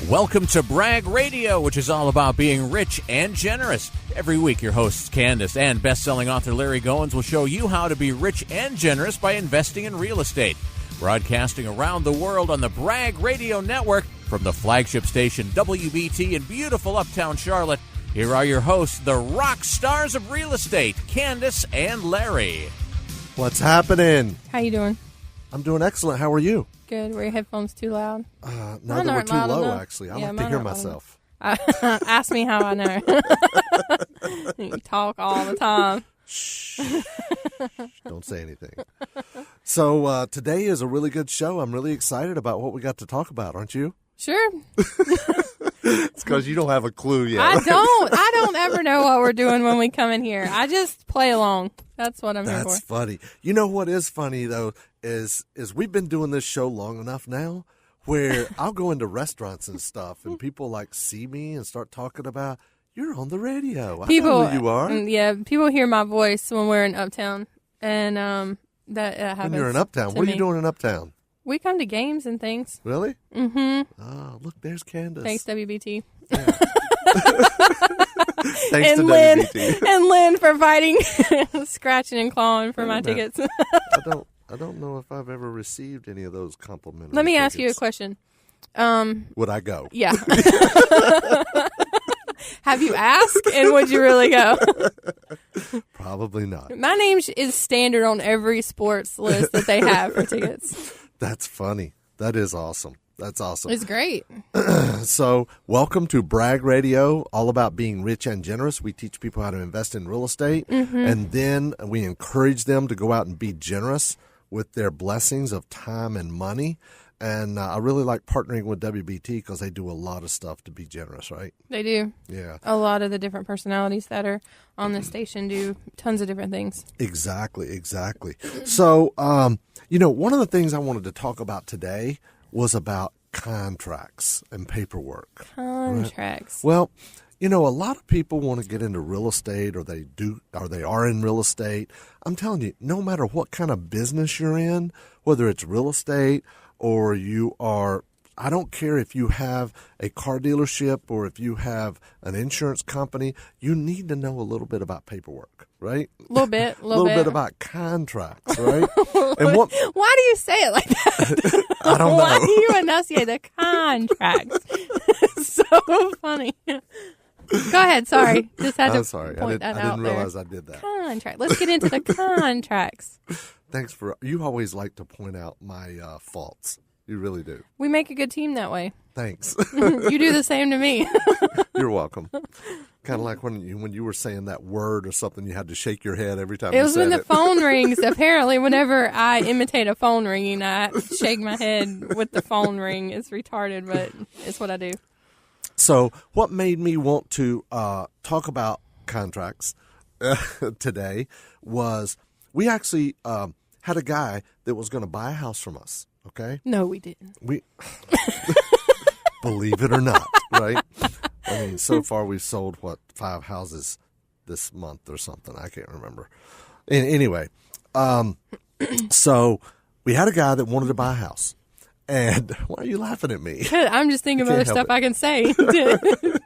Welcome to Brag Radio, which is all about being rich and generous. Every week, your hosts Kandas and best-selling author Larry Goins will show you how to be rich and generous by investing in real estate. Broadcasting around the world on the Brag Radio Network from the flagship station WBT in beautiful uptown Charlotte, here are your hosts, the rock stars of real estate, Kandas and Larry. What's happening? How you doing? I'm doing excellent. How are you? Good. Were your headphones too loud? No, they were too low, actually. I like to hear myself. Ask me how I know. You talk all the time. Shh. Don't say anything. So today is a really good show. I'm really excited about what we got to talk about, aren't you? Sure. It's because you don't have a clue yet. I don't ever know what we're doing when we come in here. I just play along. That's what I'm here for. That's funny. You know what is funny, though, is we've been doing this show long enough now where I'll go into restaurants and stuff and people like see me and start talking about, you're on the radio. I know who you are. Yeah, people hear my voice when we're in Uptown. And that happens. When you're in Uptown. What are you doing in Uptown? We come to games and things. Really? Mm-hmm. Oh, look, there's Kandas. Thanks, WBT. Yeah. Thanks to WBT. And Lynn for fighting, scratching and clawing for my tickets. I don't know if I've ever received any of those complimentary Let me tickets. ask you a question. Would I go? Yeah. Have you asked, and would you really go? Probably not. My name is standard on every sports list that they have for tickets. That's funny. That is awesome. That's awesome. It's great. So, welcome to Brag Radio, all about being rich and generous. We teach people how to invest in real estate, and then we encourage them to go out and be generous with their blessings of time and money. And I really like partnering with WBT because they do a lot of stuff to be generous, right? They do. Yeah. A lot of the different personalities that are on the station do tons of different things. Exactly. So, one of the things I wanted to talk about today was about contracts and paperwork. Contracts. Right? Well, a lot of people want to get into real estate or they are in real estate. I'm telling you, no matter what kind of business you're in, whether it's real estate or you are, I don't care if you have a car dealership or if you have an insurance company, you need to know a little bit about paperwork, right? A little bit. A little bit about contracts, right? And why do you say it like that? I don't know. Why do you enunciate the contracts? It's so funny. Go ahead. Sorry. Just had to point that out. I didn't realize I did that. Contract. Let's get into the contracts. Thanks you always like to point out my faults. You really do. We make a good team that way. Thanks. You do the same to me. You're welcome. Kind of like when you were saying that word or something, you had to shake your head every time you said it. It was when the phone rings. Apparently, whenever I imitate a phone ringing, I shake my head with the phone ring. It's retarded, but it's what I do. So what made me want to talk about contracts today was we actually had a guy that was going to buy a house from us, okay? No, we didn't. Believe it or not, right? I mean, so far we've sold, 5 houses this month or something. I can't remember. Anyway, so we had a guy that wanted to buy a house. And why are you laughing at me? I'm just thinking of other stuff I can say. Go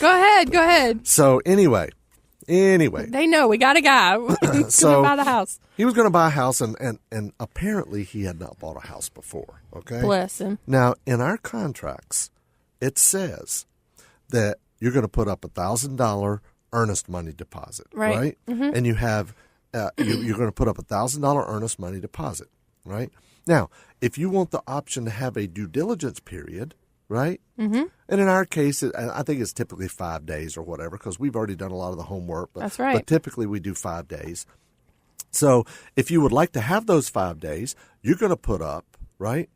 ahead. So anyway. They know we got a guy who's going to buy the house. He was going to buy a house, and apparently he had not bought a house before, okay? Bless him. Now, in our contracts, it says that you're going to put up $1,000 earnest money deposit, right? Mm-hmm. And you have you're going to put up $1,000 earnest money deposit, right? Now, if you want the option to have a due diligence period, right? Mm-hmm. And in our case, I think it's typically 5 days or whatever because we've already done a lot of the homework. That's right. But typically we do 5 days. So if you would like to have those 5 days, you're going to put up, right?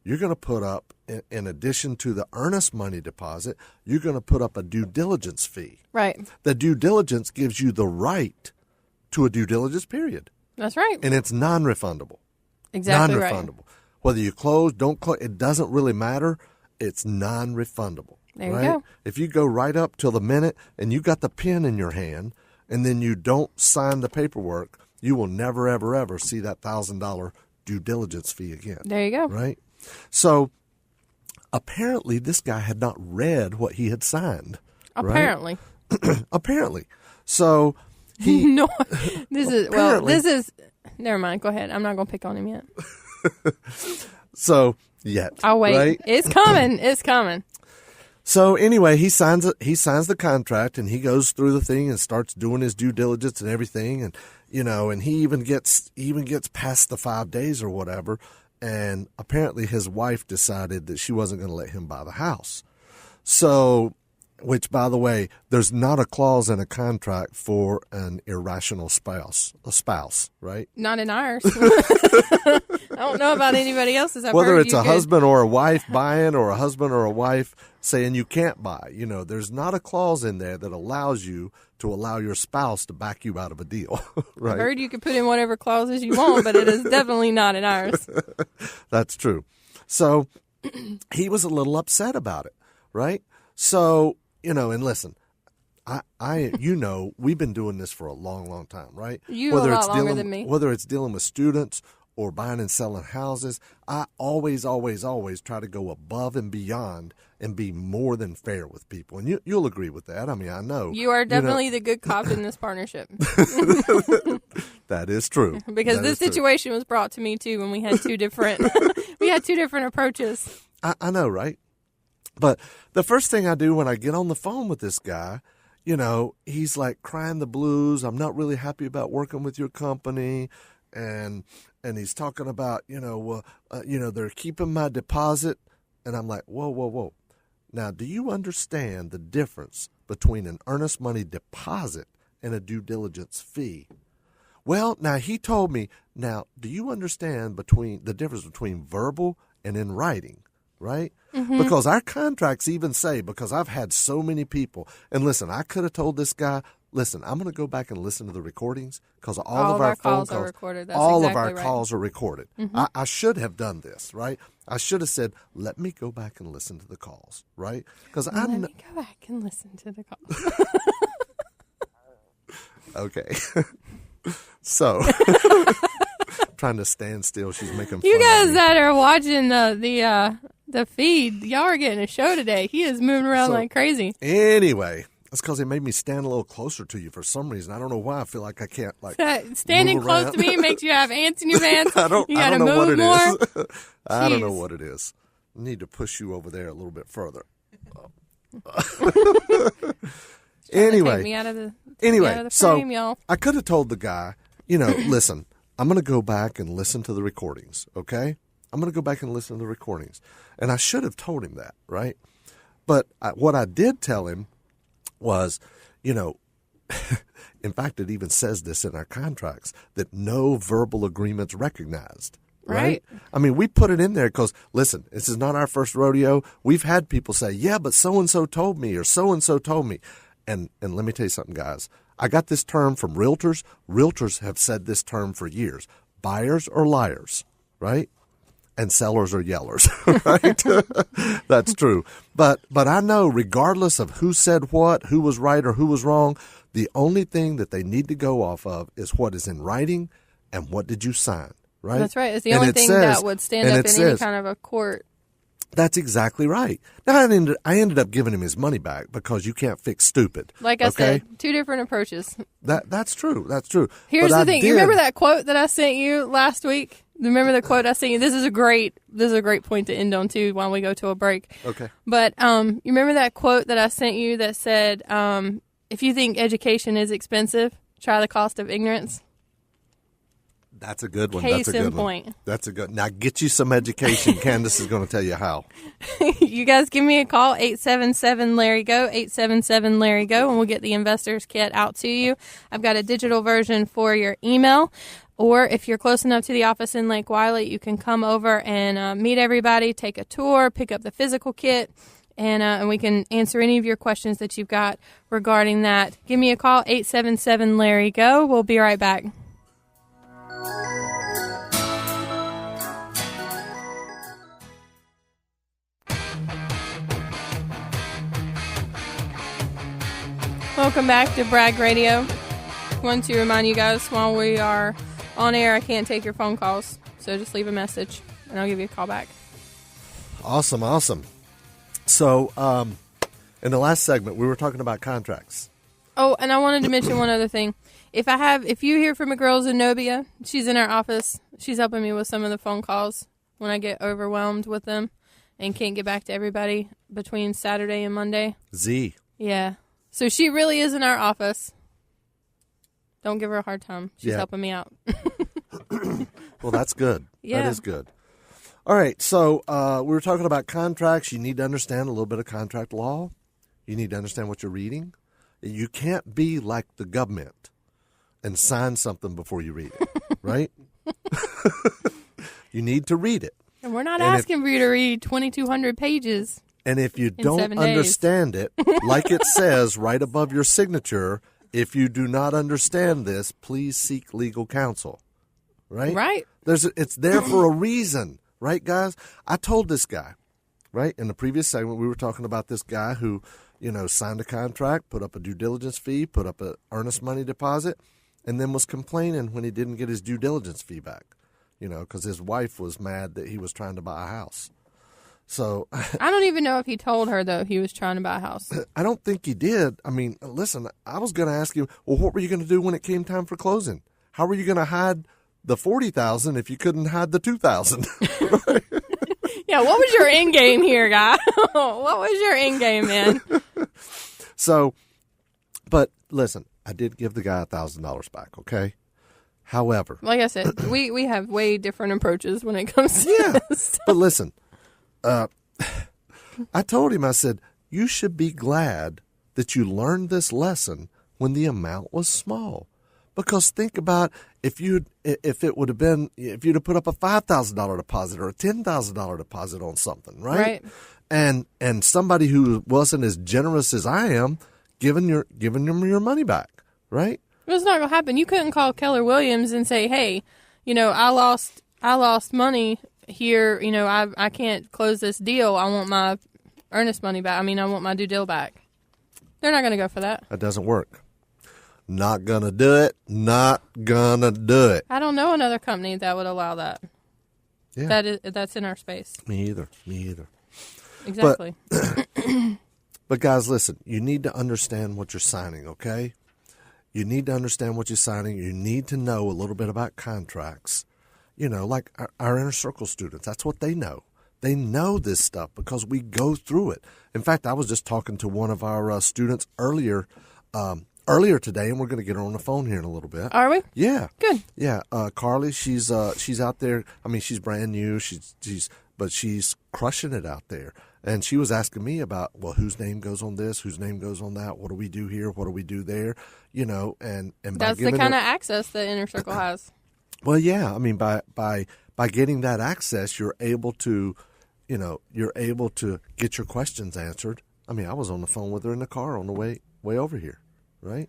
You're going to put up, in addition to the earnest money deposit, you're going to put up a due diligence fee. Right. The due diligence gives you the right to a due diligence period. That's right. And it's non-refundable. Exactly non-refundable. Right. Whether you close, don't close, it doesn't really matter. It's non-refundable. There you go. If you go right up till the minute and you got the pen in your hand and then you don't sign the paperwork, you will never, ever, ever see that $1,000 due diligence fee again. There you go. Right? So apparently this guy had not read what he had signed. Apparently. Right? Apparently. So he... No, this is... Never mind. Go ahead. I'm not going to pick on him yet. So, yet. I'll wait. Right? It's coming. It's coming. So anyway, he signs the contract, and he goes through the thing and starts doing his due diligence and everything, and and he even gets past the 5 days or whatever. And apparently, his wife decided that she wasn't going to let him buy the house. So, which, by the way, there's not a clause in a contract for an irrational spouse, right? Not in ours. I don't know about anybody else's. Whether it's a husband or a wife buying, or a husband or a wife saying you can't buy, there's not a clause in there that allows you to allow your spouse to back you out of a deal, right? I've heard you can put in whatever clauses you want, but it is definitely not in ours. That's true. So he was a little upset about it, right? So, and listen, we've been doing this for a long, long time, right? Whether a lot longer than me. Whether it's dealing with students or buying and selling houses, I always, always, always try to go above and beyond and be more than fair with people. And you'll agree with that. I mean, I know. You are definitely the good cop in this partnership. That is true. Because this situation was brought to me, too, when we had two different approaches. I know, right? But the first thing I do when I get on the phone with this guy, he's like crying the blues. I'm not really happy about working with your company. And he's talking about, they're keeping my deposit. And I'm like, whoa. Now, do you understand the difference between an earnest money deposit and a due diligence fee? Well, now he told me, now, do you understand the difference between verbal and in writing, right? Mm-hmm. Because our contracts even say, because I've had so many people, and listen, I could have told this guy, listen, I'm going to go back and listen to the recordings because all of our phone calls are recorded. That's all exactly of our right. calls are recorded. Mm-hmm. I should have done this, right? I should have said, let me go back and listen to the calls, right? Because let me go back and listen to the calls. Okay. So, trying to stand still. She's making fun You of guys me. that are watching the feed, y'all are getting a show today. He is moving around like crazy. Anyway. That's because it made me stand a little closer to you for some reason. I don't know why. I feel like I can't standing move close around. to me makes you have ants in your pants. I don't know move what it more. is. I don't know what it is. I need to push you over there a little bit further. Anyway, take me out of the frame, y'all. I could have told the guy, listen, I'm going to go back and listen to the recordings. Okay, I'm going to go back and listen to the recordings, and I should have told him that, right? But what I did tell him was, in fact, it even says this in our contracts, that no verbal agreements recognized. Right? I mean, we put it in there because, listen, this is not our first rodeo. We've had people say, yeah, but so-and-so told me or so-and-so told me. And let me tell you something, guys. I got this term from realtors. Realtors have said this term for years. Buyers are liars, right? And sellers are yellers, right? That's true. But I know regardless of who said what, who was right or who was wrong, the only thing that they need to go off of is what is in writing and what did you sign, right? That's right. It's the only thing that would stand up in any kind of a court. That's exactly right. Now, I ended up giving him his money back because you can't fix stupid. Like I said, two different approaches. That's true. That's true. Here's the thing. You remember that quote that I sent you last week? Remember the quote I sent you? This is a great point to end on, too, while we go to a break. Okay. But you remember that quote that I sent you that said, if you think education is expensive, try the cost of ignorance? That's a good one. Case That's a good in point. One. That's a good. Now get you some education. Kandas is going to tell you how. You guys give me a call, 877-LARRY-GO, 877-LARRY-GO, and we'll get the investor's kit out to you. I've got a digital version for your email. Or if you're close enough to the office in Lake Wiley, you can come over and meet everybody, take a tour, pick up the physical kit, and we can answer any of your questions that you've got regarding that. Give me a call, 877-LARRY-GO. We'll be right back. Welcome back to Bragg Radio. Want to remind you guys while we are on air, I can't take your phone calls, so just leave a message and I'll give you a call back. Awesome. So, in the last segment, we were talking about contracts. Oh, and I wanted to mention one other thing. If you hear from a girl Zenobia, she's in our office. She's helping me with some of the phone calls when I get overwhelmed with them and can't get back to everybody between Saturday and Monday. Z. Yeah. So she really is in our office. Don't give her a hard time. She's helping me out. Well, that's good. Yeah. That is good. All right. So we were talking about contracts. You need to understand a little bit of contract law. You need to understand what you're reading. You can't be like the government and sign something before you read it, right? You need to read it. And we're not asking for you to read 2,200 pages. And if you don't understand it, like it says right above your signature, if you do not understand this, please seek legal counsel. Right? Right. It's there for a reason. Right, guys? I told this guy, right? In the previous segment, we were talking about this guy who, signed a contract, put up a due diligence fee, put up an earnest money deposit, and then was complaining when he didn't get his due diligence fee back, because his wife was mad that he was trying to buy a house. So I don't even know if he told her, though, he was trying to buy a house. I don't think he did. I mean, listen, I was going to ask you, well, what were you going to do when it came time for closing? How were you going to hide the $40,000 if you couldn't hide the $2,000? Right? Yeah, what was your end game here, guy? What was your end game, man? So, but listen, I did give the guy $1,000 back, okay? However, like I said, we have way different approaches when it comes to this. But listen, I told him, I said, you should be glad that you learned this lesson when the amount was small. Because think about if you'd have put up a $5,000 deposit or a $10,000 deposit on something, right? And somebody who wasn't as generous as I am, giving them your money back, right? It's not gonna happen. You couldn't call Keller Williams and say, "Hey, I lost money here. I can't close this deal. I want my earnest money back. I want my due deal back." They're not gonna go for that. That doesn't work. Not gonna do it. Not gonna do it. I don't know another company that would allow that. Yeah. That's in our space. Me either. Exactly. But guys, listen, you need to understand what you're signing, okay? You need to understand what you're signing. You need to know a little bit about contracts. Like our inner circle students, that's what they know. They know this stuff because we go through it. In fact, I was just talking to one of our students earlier today, and we're going to get her on the phone here in a little bit. Are we? Yeah. Good. Yeah. Carly, she's out there. She's brand new. But she's crushing it out there. And she was asking me about, well, whose name goes on this? Whose name goes on that? What do we do here? What do we do there? And that's the kind of access that Inner Circle has. Well, yeah. By getting that access, you're able to get your questions answered. I was on the phone with her in the car on the way over here, right?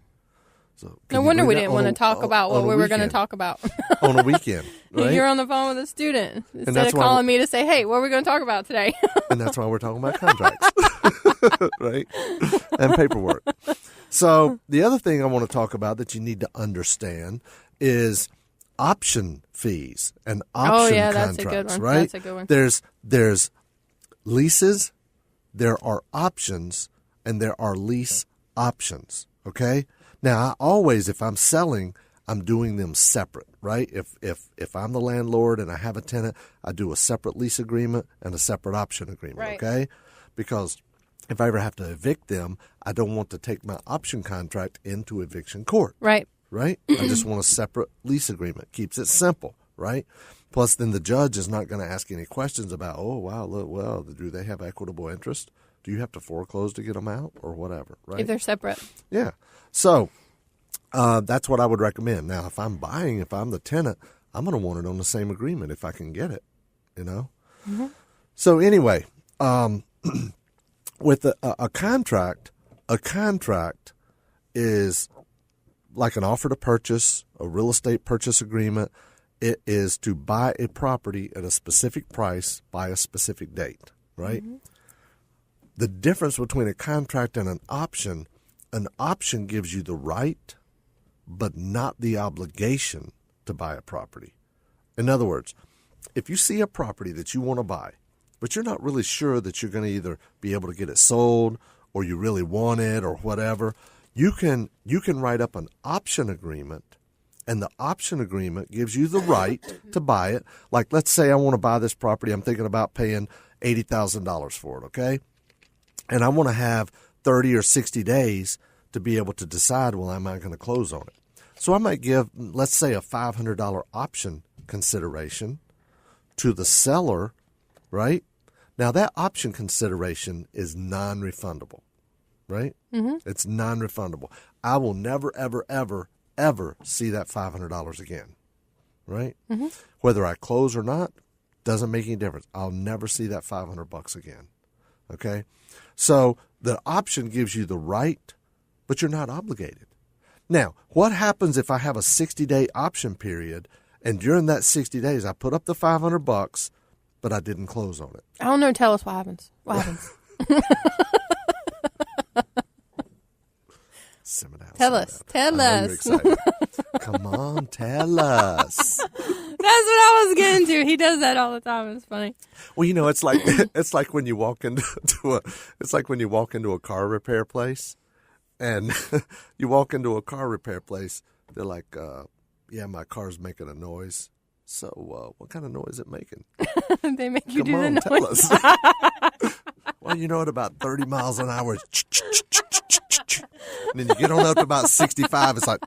So no wonder we didn't want to talk about what we were going to talk about on a weekend. Right? You're on the phone with a student instead of calling me to say, "Hey, what are we going to talk about today?" And that's why we're talking about contracts, right? And paperwork. So the other thing I want to talk about that you need to understand is option fees and option contracts. That's a good one. Right? That's a good one. There's leases, there are options, and there are lease options. Okay. Now, if I'm selling, I'm doing them separate, right? If I'm the landlord and I have a tenant, I do a separate lease agreement and a separate option agreement, right. Okay? Because if I ever have to evict them, I don't want to take my option contract into eviction court. Right. Right? I just want a separate lease agreement. Keeps it simple, right? Plus, then the judge is not going to ask any questions about, oh, wow, look, well, do they have equitable interest? Do you have to foreclose to get them out or whatever, right? If they're separate. Yeah. So that's what I would recommend. Now, if I'm the tenant, I'm going to want it on the same agreement if I can get it, Mm-hmm. So anyway, with a contract is like an offer to purchase, a real estate purchase agreement. It is to buy a property at a specific price by a specific date, right? Mm-hmm. The difference between a contract and an option gives you the right, but not the obligation to buy a property. In other words, if you see a property that you want to buy, but you're not really sure that you're going to either be able to get it sold or you really want it or whatever, you can write up an option agreement, and the option agreement gives you the right to buy it. Like, let's say I want to buy this property. I'm thinking about paying $80,000 for it, okay? And I want to have 30 or 60 days to be able to decide, well, am I going to close on it? So I might give, let's say, a $500 option consideration to the seller, right? Now, that option consideration is non-refundable, right? Mm-hmm. It's non-refundable. I will never, ever, ever, ever see that $500 again, right? Mm-hmm. Whether I close or not doesn't make any difference. I'll never see that $500 again, okay? So the option gives you the right, but you're not obligated. Now, what happens if I have a 60-day option period, and during that 60 days I put up the $500, but I didn't close on it? I don't know. Tell us what happens. What happens? Simmer down. Tell us. Tell us. Come on, tell us. That's what I was getting to. He does that all the time. It's funny. Well, you know, it's like when you walk into a car repair place, and you walk into a car repair place. They're like, "Yeah, my car's making a noise." So, what kind of noise is it making? They make you Come do on, the tell noise. us. Well, you know, at about 30 miles an hour, and then you get on up to about 65, it's like,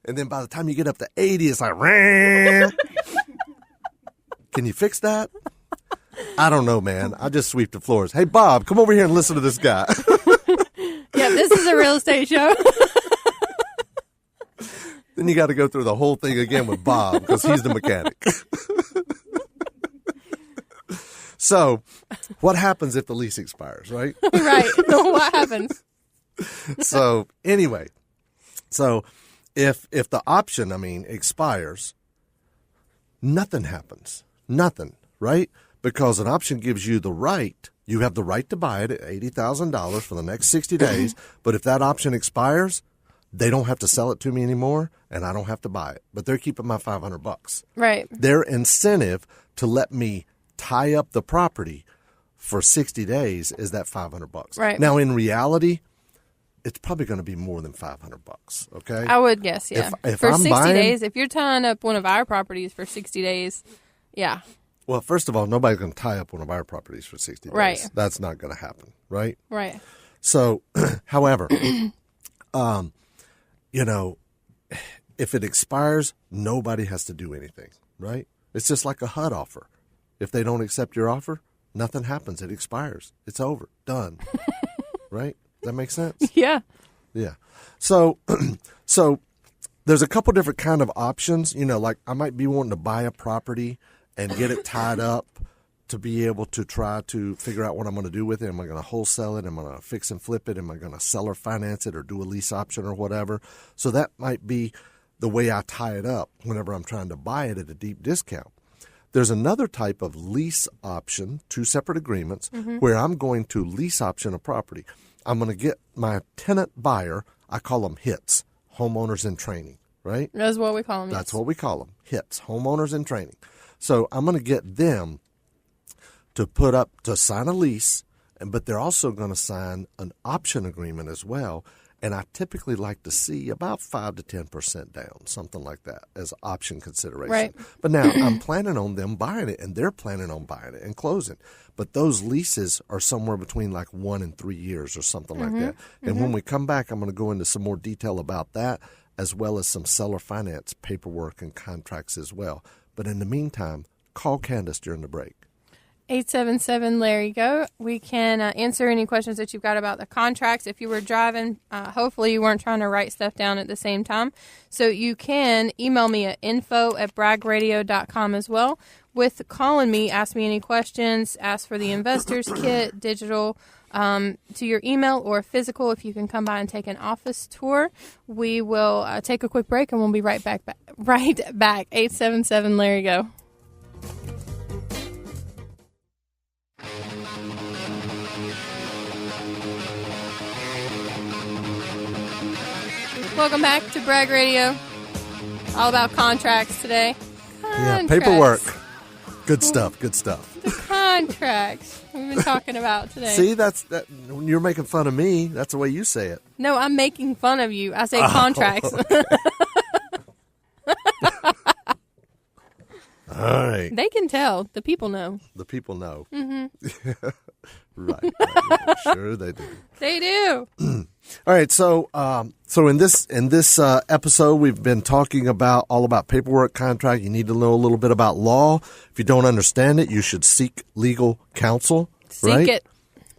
and then by the time you get up to 80, it's like, can you fix that? I don't know, man. I just sweep the floors. Hey, Bob, come over here and listen to this guy. Yeah, this is a real estate show. Then you got to go through the whole thing again with Bob because he's the mechanic. So, what happens if the lease expires, right? Right. What happens? So, anyway, if the option, expires, nothing happens. Nothing, right? Because an option gives you the right. You have the right to buy it at $80,000 for the next 60 days. But if that option expires, they don't have to sell it to me anymore, and I don't have to buy it. But they're keeping my $500. Right. Their incentive to let me tie up the property for 60 days is that $500. Right. Now, in reality, it's probably going to be more than $500. Okay. I would guess, yeah. If for I'm 60 buying, days, if you're tying up one of our properties for 60 days, yeah. Well, first of all, nobody's going to tie up one of our properties for 60 days. Right. That's not going to happen, right? Right. So, however, you know, if it expires, nobody has to do anything, right? It's just like a HUD offer. If they don't accept your offer, nothing happens. It expires. It's over. Done. Right? Does that make sense? Yeah. Yeah. So there's a couple different kind of options. You know, like I might be wanting to buy a property and get it tied up to be able to try to figure out what I'm going to do with it. Am I going to wholesale it? Am I going to fix and flip it? Am I going to seller finance it or do a lease option or whatever? So that might be the way I tie it up whenever I'm trying to buy it at a deep discount. There's another type of lease option, two separate agreements, where I'm going to lease option a property. I'm going to get my tenant buyer, I call them HITs, homeowners in training, right? That's what we call them. That's what we call them, HITs, homeowners in training. So I'm going to get them to sign a lease, but they're also going to sign an option agreement as well. And I typically like to see about 5 to 10% down, something like that, as option consideration. Right. But now I'm planning on them buying it, and they're planning on buying it and closing. But those leases are somewhere between like 1 and 3 years or something like that. And when we come back, I'm going to go into some more detail about that, as well as some seller finance paperwork and contracts as well. But in the meantime, call Kandas during the break. 877-LARRY-GO. We can answer any questions that you've got about the contracts. If you were driving, hopefully you weren't trying to write stuff down at the same time. So you can email me at info@bragradio.com as well. With calling me, ask me any questions, ask for the investor's kit, digital, to your email or physical. If you can come by and take an office tour, we will take a quick break and we'll be right back. 877-LARRY-GO. Welcome back to Brag Radio. All about contracts today. Yeah, paperwork. Good stuff. Good stuff. The contracts we've been talking about today. See, that. When you're making fun of me, that's the way you say it. No, I'm making fun of you. I say contracts. All right. They can tell. The people know. The people know. Mm-hmm. Right. Sure they do. They do. All right. So in this episode, we've been talking all about paperwork, contract. You need to know a little bit about law. If you don't understand it, you should seek legal counsel. Seek it.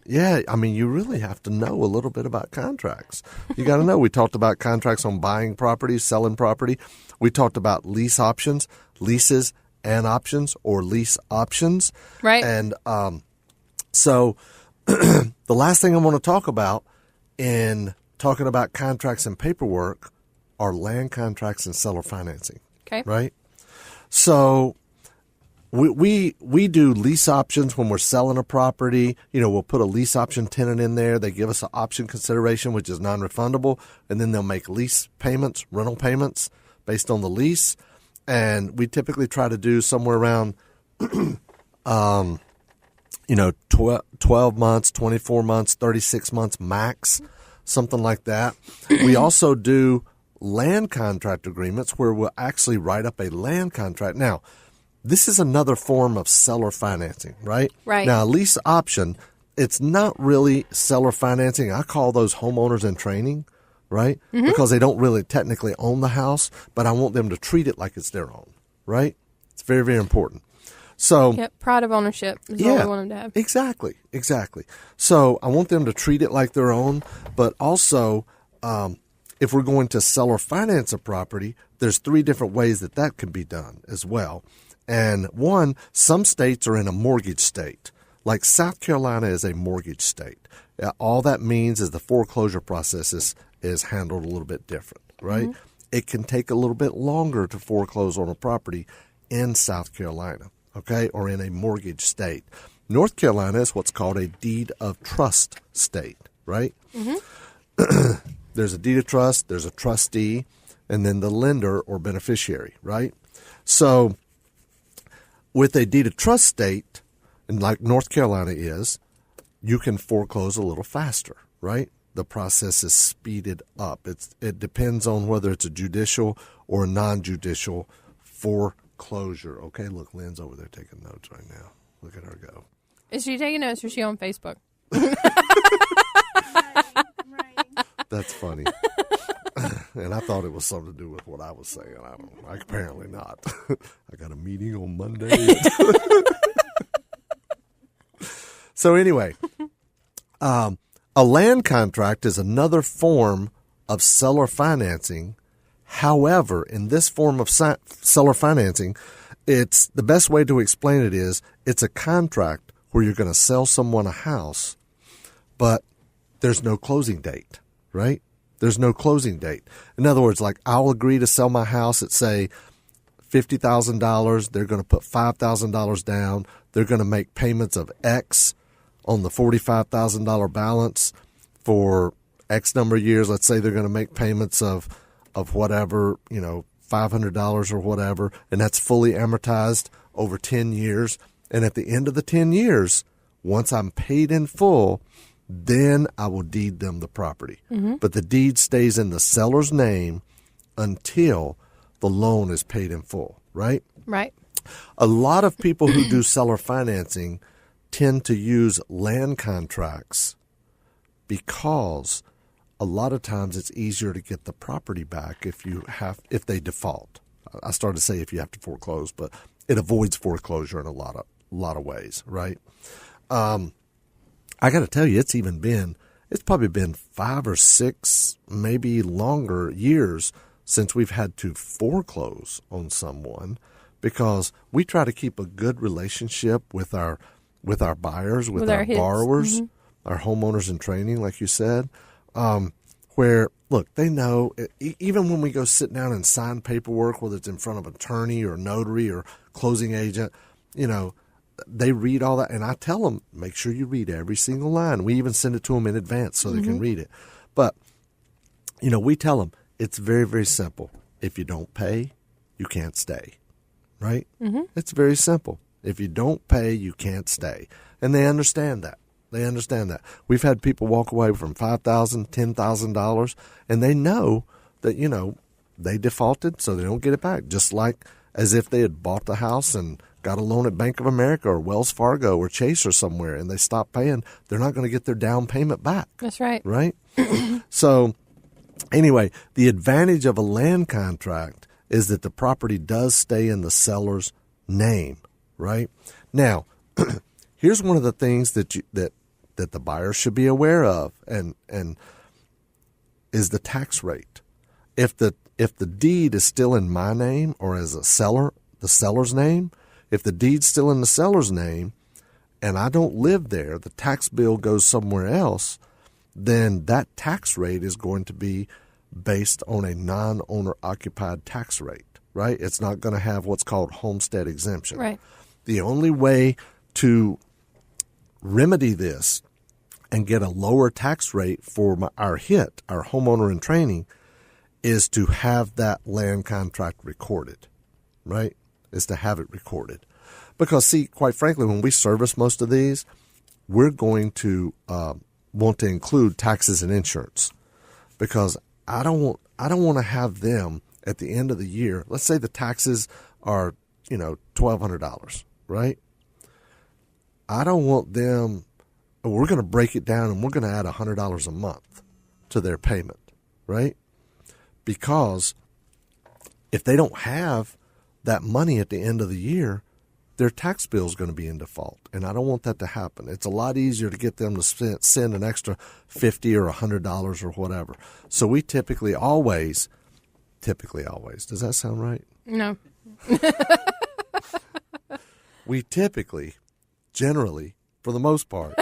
Yeah, I mean, you really have to know a little bit about contracts. You got to know. We talked about contracts on buying property, selling property. We talked about lease options, leases and options, or lease options. Right. And so the last thing I want to talk about in talking about contracts and paperwork are land contracts and seller financing. Okay. Right? So we do lease options when we're selling a property. We'll put a lease option tenant in there. They give us an option consideration, which is non-refundable, and then they'll make lease payments, rental payments based on the lease. And we typically try to do somewhere around 12 months, 24 months, 36 months max, something like that. We also do land contract agreements where we'll actually write up a land contract. Now, this is another form of seller financing, right? Right. Now, a lease option, it's not really seller financing. I call those homeowners in training, right? Mm-hmm. Because they don't really technically own the house, but I want them to treat it like it's their own, right? It's very, very important. So, yep, pride of ownership is what we want them to have. Exactly. So I want them to treat it like their own, but also if we're going to sell or finance a property, there's 3 different ways that can be done as well. And one, some states are in a mortgage state. Like South Carolina is a mortgage state. All that means is the foreclosure process is handled a little bit different, right? Mm-hmm. It can take a little bit longer to foreclose on a property in South Carolina, okay, or in a mortgage state. North Carolina is what's called a deed of trust state, right? Mm-hmm. There's a deed of trust, there's a trustee, and then the lender or beneficiary, right? So with a deed of trust state, and like North Carolina is, you can foreclose a little faster, right? The process is speeded up. It depends on whether it's a judicial or a non-judicial foreclosure. Okay, look, Lynn's over there taking notes right now. Look at her go. Is she taking notes or is she on Facebook? That's funny. And I thought it was something to do with what I was saying. I don't know. Apparently not. I got a meeting on Monday. So anyway, a land contract is another form of seller financing. However, in this form of seller financing, it's the best way to explain it is it's a contract where you're going to sell someone a house, but there's no closing date, right? There's no closing date. In other words, like I'll agree to sell my house at, say, $50,000. They're going to put $5,000 down. They're going to make payments of X on the $45,000 balance for X number of years. Let's say they're going to make payments of whatever, $500 or whatever, and that's fully amortized over 10 years. And at the end of the 10 years, once I'm paid in full, then I will deed them the property. Mm-hmm. But the deed stays in the seller's name until the loan is paid in full, right? Right. A lot of people who do seller financing tend to use land contracts because a lot of times it's easier to get the property back if they default. I started to say if you have to foreclose, but it avoids foreclosure in a lot of ways, right? I got to tell you, it's probably been 5 or 6, maybe longer years since we've had to foreclose on someone because we try to keep a good relationship with our buyers, with our borrowers, mm-hmm. our homeowners in training, like you said, where, look, they know, even when we go sit down and sign paperwork, whether it's in front of an attorney or notary or closing agent, they read all that. And I tell them, make sure you read every single line. We even send it to them in advance so they can read it. But, we tell them it's very, very simple. If you don't pay, you can't stay, right? Mm-hmm. It's very simple. If you don't pay, you can't stay. And they understand that. They understand that. We've had people walk away from $5,000, $10,000, and they know that, you know, they defaulted, so they don't get it back. Just like as if they had bought the house and got a loan at Bank of America or Wells Fargo or Chase or somewhere, and they stop paying, they're not going to get their down payment back. That's right. Right? So anyway, the advantage of a land contract is that the property does stay in the seller's name, right? Now, here's one of the things that the buyer should be aware of, and is the tax rate. If the deed is still in my name or as a seller, the seller's name, if the deed's still in the seller's name and I don't live there, the tax bill goes somewhere else, then that tax rate is going to be based on a non-owner occupied tax rate, right? It's not going to have what's called homestead exemption. Right. The only way to remedy this and get a lower tax rate for our homeowner in training, is to have that land contract recorded, right? Is to have it recorded. Because, see, quite frankly, when we service most of these, we're going to want to include taxes and insurance, because I don't want to have them at the end of the year. Let's say the taxes are, $1,200, right? I don't want them. We're going to break it down and we're going to add $100 a month to their payment, right? Because if they don't have that money at the end of the year, their tax bill is going to be in default. And I don't want that to happen. It's a lot easier to get them to send an extra $50 or $100 or whatever. So we typically always, does that sound right? No. We typically, generally, for the most part,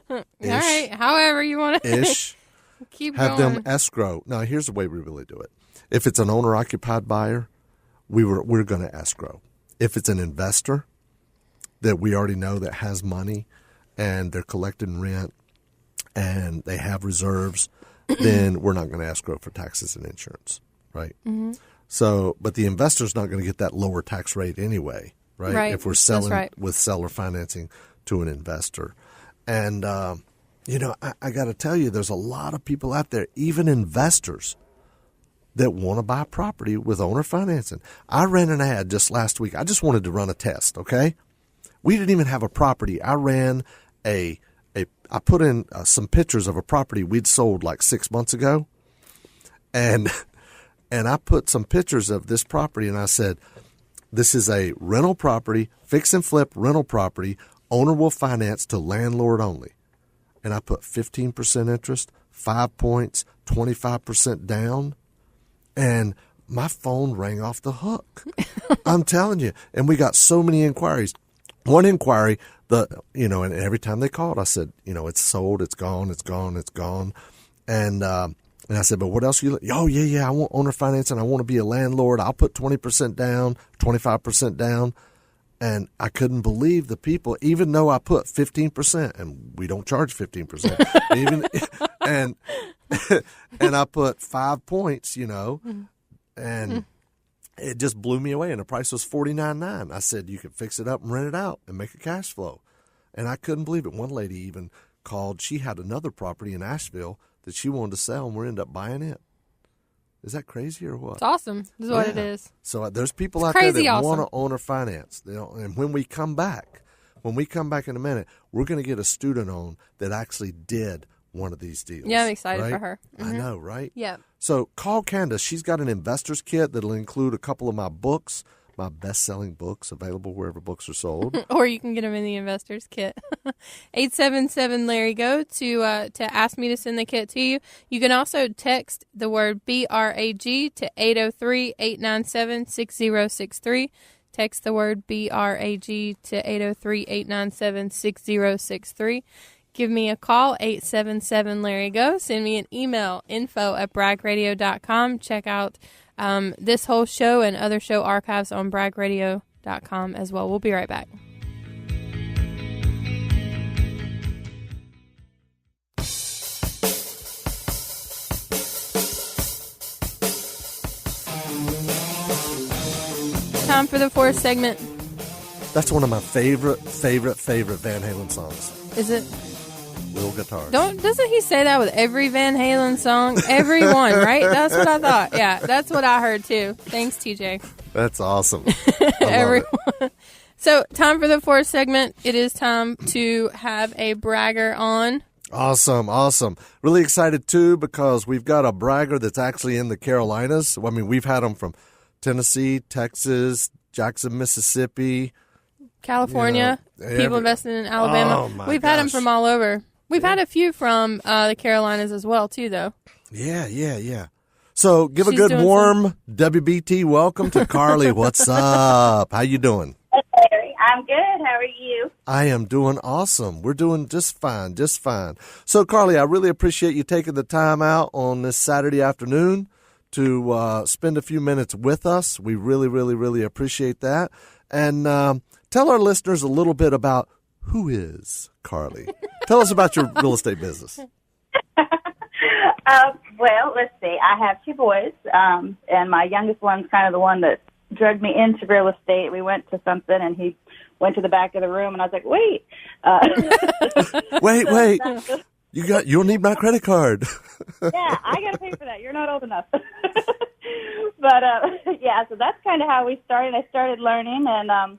all right, however you want to keep have going. them escrow. Now, here's the way we really do it. If it's an owner-occupied buyer, we're going to escrow. If it's an investor that we already know that has money and they're collecting rent and they have reserves, then we're not going to escrow for taxes and insurance, right? Mm-hmm. So, but the investor's not going to get that lower tax rate anyway, right? If we're selling with seller financing to an investor. And, I got to tell you, there's a lot of people out there, even investors, that want to buy property with owner financing. I ran an ad just last week. I just wanted to run a test, okay? We didn't even have a property. I ran I put in some pictures of a property we'd sold like 6 months ago. And I put some pictures of this property and I said, this is a rental property, fix and flip rental property. Owner will finance to landlord only. And I put 15% interest, 5 points, 25% down. And my phone rang off the hook. I'm telling you. And we got so many inquiries. One inquiry, and every time they called, I said, it's sold, it's gone, it's gone, it's gone. And I said, but what else you? Oh, yeah, I want owner financing. I want to be a landlord. I'll put 20% down, 25% down. And I couldn't believe the people, even though I put 15%, and we don't charge 15%, and I put 5 points, and it just blew me away. And the price was $49,900. I said, you could fix it up and rent it out and make a cash flow. And I couldn't believe it. One lady even called. She had another property in Asheville that she wanted to sell, and we ended up buying it. Is that crazy or what? It's awesome. This is what it is. So there's people out there that want to owner finance. And when we come back in a minute, we're going to get a student on that actually did one of these deals. Yeah, I'm excited right? for her. Mm-hmm. I know, right? Yeah. So call Kandas. She's got an investor's kit that'll include a couple of my books, my best-selling books, available wherever books are sold. Or you can get them in the investor's kit. 877-LARRY-GO to ask me to send the kit to you. You can also text the word BRAG to 803-897-6063. Text the word BRAG to 803-897-6063. Give me a call, 877-LARRY-GO. Send me an email, info@bragradio.com. Check out this whole show and other show archives on bragradio.com as well. We'll be right back. Time for the fourth segment. That's one of my favorite Van Halen songs. Is it? Little guitar. Doesn't he say that with every Van Halen song? Every one, right? That's what I thought. Yeah, that's what I heard too. Thanks, TJ. That's awesome. Everyone. So, time for the fourth segment. It is time to have a bragger on. Awesome. Really excited, too, because we've got a bragger that's actually in the Carolinas. I mean, we've had them from Tennessee, Texas, Jackson, Mississippi. California. People investing in Alabama. We've had them from all over. We've had a few from the Carolinas as well, too, though. Yeah. So, give a good warm WBT welcome to Carly. What's up? How you doing? I'm good. How are you? I am doing awesome. We're doing just fine. So, Carly, I really appreciate you taking the time out on this Saturday afternoon to spend a few minutes with us. We really appreciate that. And tell our listeners a little bit about who is Carly. Tell us about your real estate business. Well, let's see. I have two boys, and my youngest one's kind of the one that drugged me into real estate. We went to something, and he went to the back of the room, and I was like, wait. Wait. You'll need my credit card. Yeah, I got to pay for that. You're not old enough. But, so that's kind of how we started. I started learning, and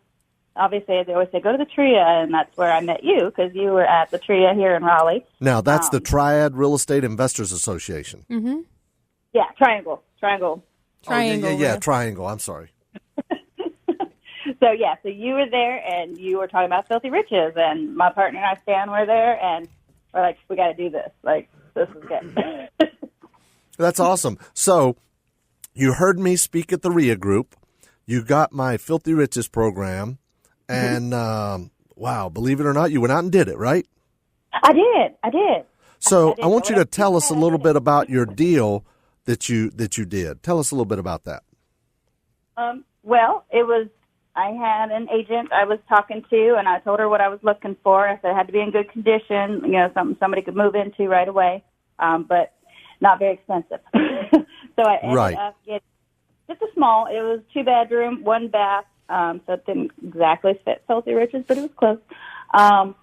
obviously, they always say, go to the TRIA, and that's where I met you, because you were at the TRIA here in Raleigh. Now, that's the Triad Real Estate Investors Association. Mm-hmm. Yeah, Triangle. Triangle. Triangle. I'm sorry. So you were there, and you were talking about Filthy Riches, and my partner and I, Stan, were there, and we're like, we got to do this. Like, this is good. That's awesome. So you heard me speak at the RIA group. You got my Filthy Riches program, and wow, believe it or not, you went out and did it, right? I did. So I want you to tell us a little bit about your deal that you did. Tell us a little bit about that. Well, I had an agent I was talking to, and I told her what I was looking for. I said it had to be in good condition, something somebody could move into right away, but not very expensive. So I ended up getting just a small. It was 2-bedroom, 1 bath, so it didn't exactly fit Filthy Riches, but it was close. And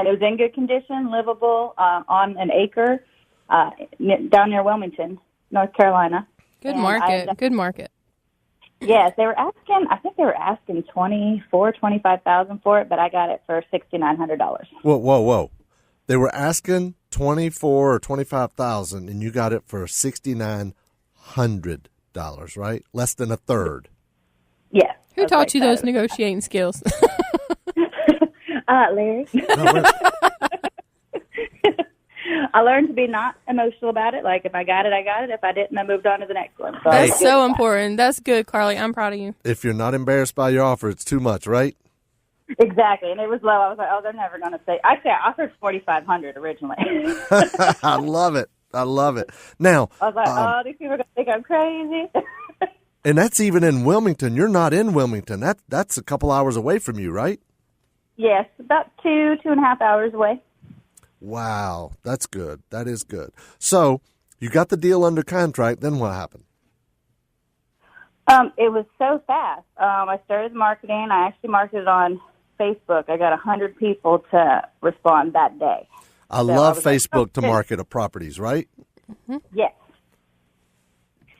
it was in good condition, livable, on an acre down near Wilmington, North Carolina. Good market. Yes, I think they were asking $25,000 for it, but I got it for $6,900. Whoa. They were asking $24,000 or $25,000, and you got it for $6,900, right? Less than a third. Yes. Who taught you those negotiating skills? Larry. I learned to be not emotional about it. Like, if I got it, I got it. If I didn't, I moved on to the next one. So that's so important. That's good, Carly. I'm proud of you. If you're not embarrassed by your offer, it's too much, right? Exactly. And it was low. I was like, they're never going to say. Actually, I offered $4,500 originally. I love it. Now, I was like, these people are going to think I'm crazy. And that's even in Wilmington. You're not in Wilmington. That's a couple hours away from you, right? Yes, about 2.5 hours away. Wow, that's good. That is good. So you got the deal under contract. Then what happened? It was so fast. I started marketing. I actually marketed on Facebook. I got 100 people to respond that day. I love Facebook to market properties, right? Mm-hmm. Yes.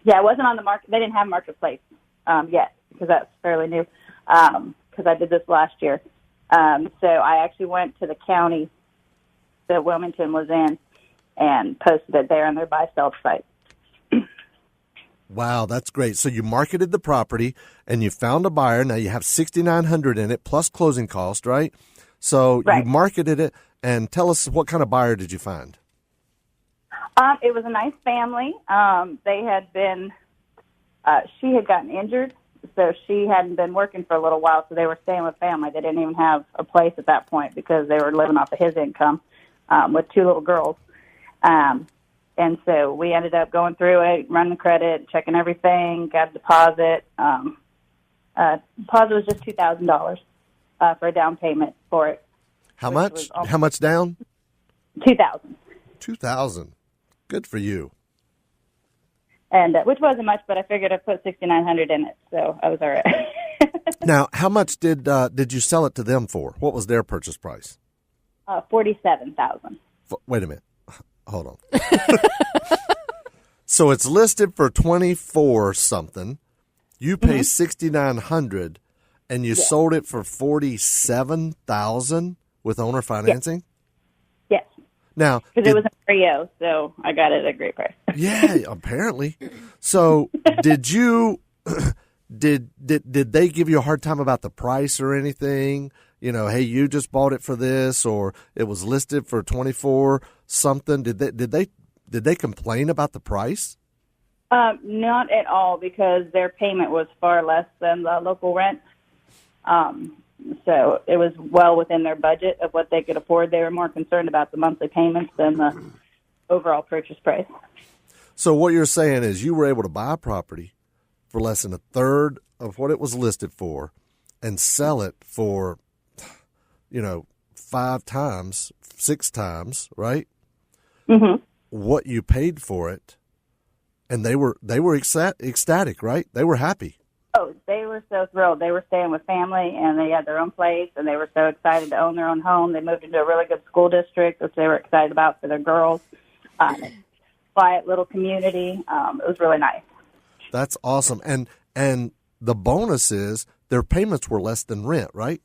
Yeah, it wasn't on the market. They didn't have Marketplace yet because that's fairly new because I did this last year. So I actually went to the county that Wilmington was in and posted it there on their buy-sell site. Wow, that's great. So you marketed the property and you found a buyer. Now you have $6,900 in it plus closing cost, right? So you marketed it, and tell us, what kind of buyer did you find? It was a nice family. They had been, she had gotten injured, so she hadn't been working for a little while, so they were staying with family. They didn't even have a place at that point because they were living off of his income with 2 little girls. And so we ended up going through it, running the credit, checking everything, got a deposit. Deposit was just $2,000 for a down payment for it. How much? How much down? $2,000. $2,000. Good for you. And which wasn't much, but I figured I'd put $6,900 in it, so I was all right. Now, how much did you sell it to them for? What was their purchase price? $47,000. Wait a minute. Hold on. So it's listed for 24 something. You pay $6,900, and you sold it for $47,000 with owner financing. Yes. Now, because it was a Rio, so I got it at a great price. Yeah, apparently. So, did you did they give you a hard time about the price or anything? You know, hey, you just bought it for this, or it was listed for 24 something. Did they complain about the price? Not at all, because their payment was far less than the local rent. So it was well within their budget of what they could afford. They were more concerned about the monthly payments than the overall purchase price. So what you're saying is you were able to buy a property for less than a third of what it was listed for and sell it for, 5 times, 6 times, right? Mm-hmm. What you paid for it, and they were ecstatic, right? They were happy. Oh, they were so thrilled. They were staying with family, and they had their own place, and they were so excited to own their own home. They moved into a really good school district, which they were excited about for their girls. Quiet little community. It was really nice. That's awesome. And the bonus is their payments were less than rent, right?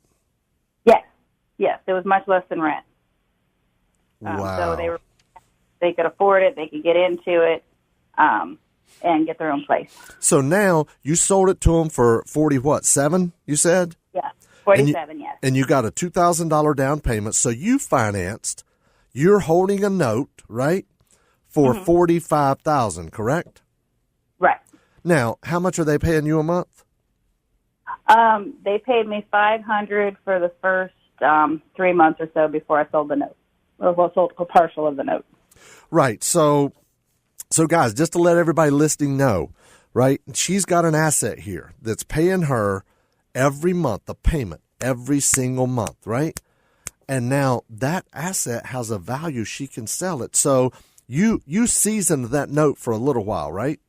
Yes, it was much less than rent. Wow. So they could afford it, they could get into it, and get their own place. So now you sold it to them for 7, you said? Yeah, 47, yes. And you got a $2,000 down payment. So you financed, you're holding a note, right, for $45,000, correct? Right. Now, how much are they paying you a month? They paid me $500 for the first 3 months or so before I sold the note. Well, sold a partial of the note. Right. So guys, just to let everybody listening know, right, she's got an asset here that's paying her every month, a payment every single month, right? And now that asset has a value. She can sell it. So you seasoned that note for a little while, right?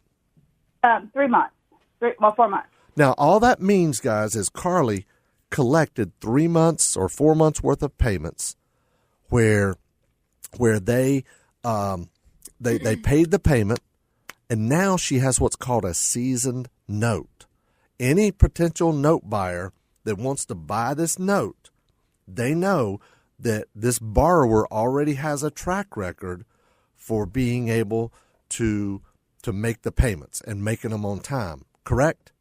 3 months. 4 months. Now, all that means, guys, is Carly collected 3 months or 4 months worth of payments where they paid the payment, and now she has what's called a seasoned note. Any potential note buyer that wants to buy this note, they know that this borrower already has a track record for being able to make the payments and making them on time, correct?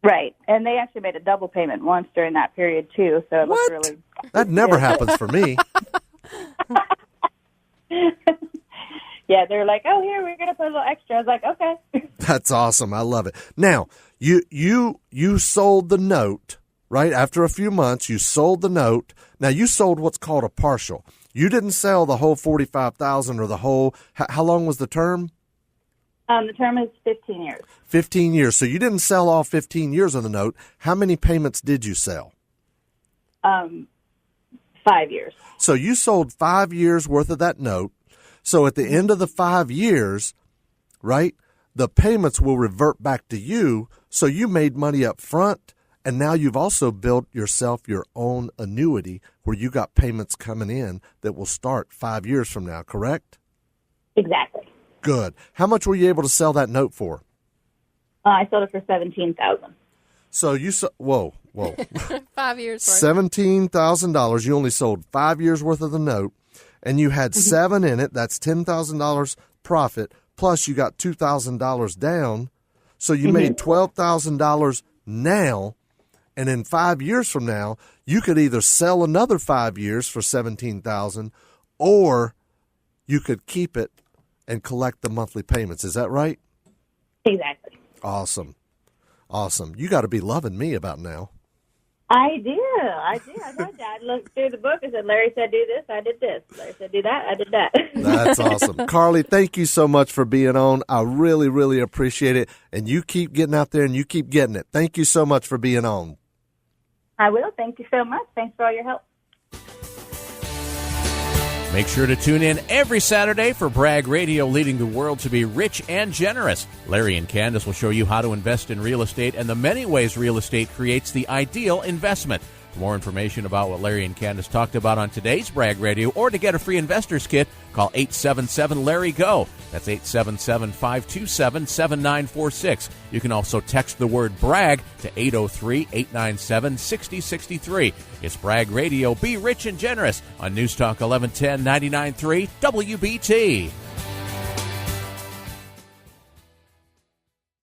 Right, and they actually made a double payment once during that period, too, so it looks really... That never happens for me. Yeah, they're like, oh, here, we're going to put a little extra. I was like, okay. That's awesome. I love it. Now, you sold the note, right? After a few months, you sold the note. Now, you sold what's called a partial. You didn't sell the whole $45,000 or the whole... How long was the term? The term is 15 years. 15 years. So you didn't sell all 15 years of the note. How many payments did you sell? 5 years. So you sold 5 years worth of that note. So at the end of the 5 years, right, the payments will revert back to you. So you made money up front, and now you've also built yourself your own annuity where you got payments coming in that will start 5 years from now, correct? Exactly. Good. How much were you able to sell that note for? I sold it for $17,000. So you whoa. 5 years worth. $17,000. You only sold 5 years worth of the note, and you had 7 in it. That's $10,000 profit. Plus, you got $2,000 down. So you made $12,000 now, and in 5 years from now, you could either sell another 5 years for $17,000, or you could keep it and collect the monthly payments. Is that right? Exactly. Awesome. You got to be loving me about now. I do. I told you. I looked through the book and said, Larry said do this, I did this. Larry said do that, I did that. That's awesome. Carly, thank you so much for being on. I really, really appreciate it. And you keep getting out there and you keep getting it. Thank you so much for being on. I will. Thank you so much. Thanks for all your help. Make sure to tune in every Saturday for Bragg Radio, leading the world to be rich and generous. Larry and Kandas will show you how to invest in real estate and the many ways real estate creates the ideal investment. For more information about what Larry and Kandas talked about on today's Bragg Radio, or to get a free investor's kit, call 877-LARRY-GO. That's 877-527-7946. You can also text the word Bragg to 803-897-6063. It's Bragg Radio. Be rich and generous on News Talk 1110 99.3 WBT.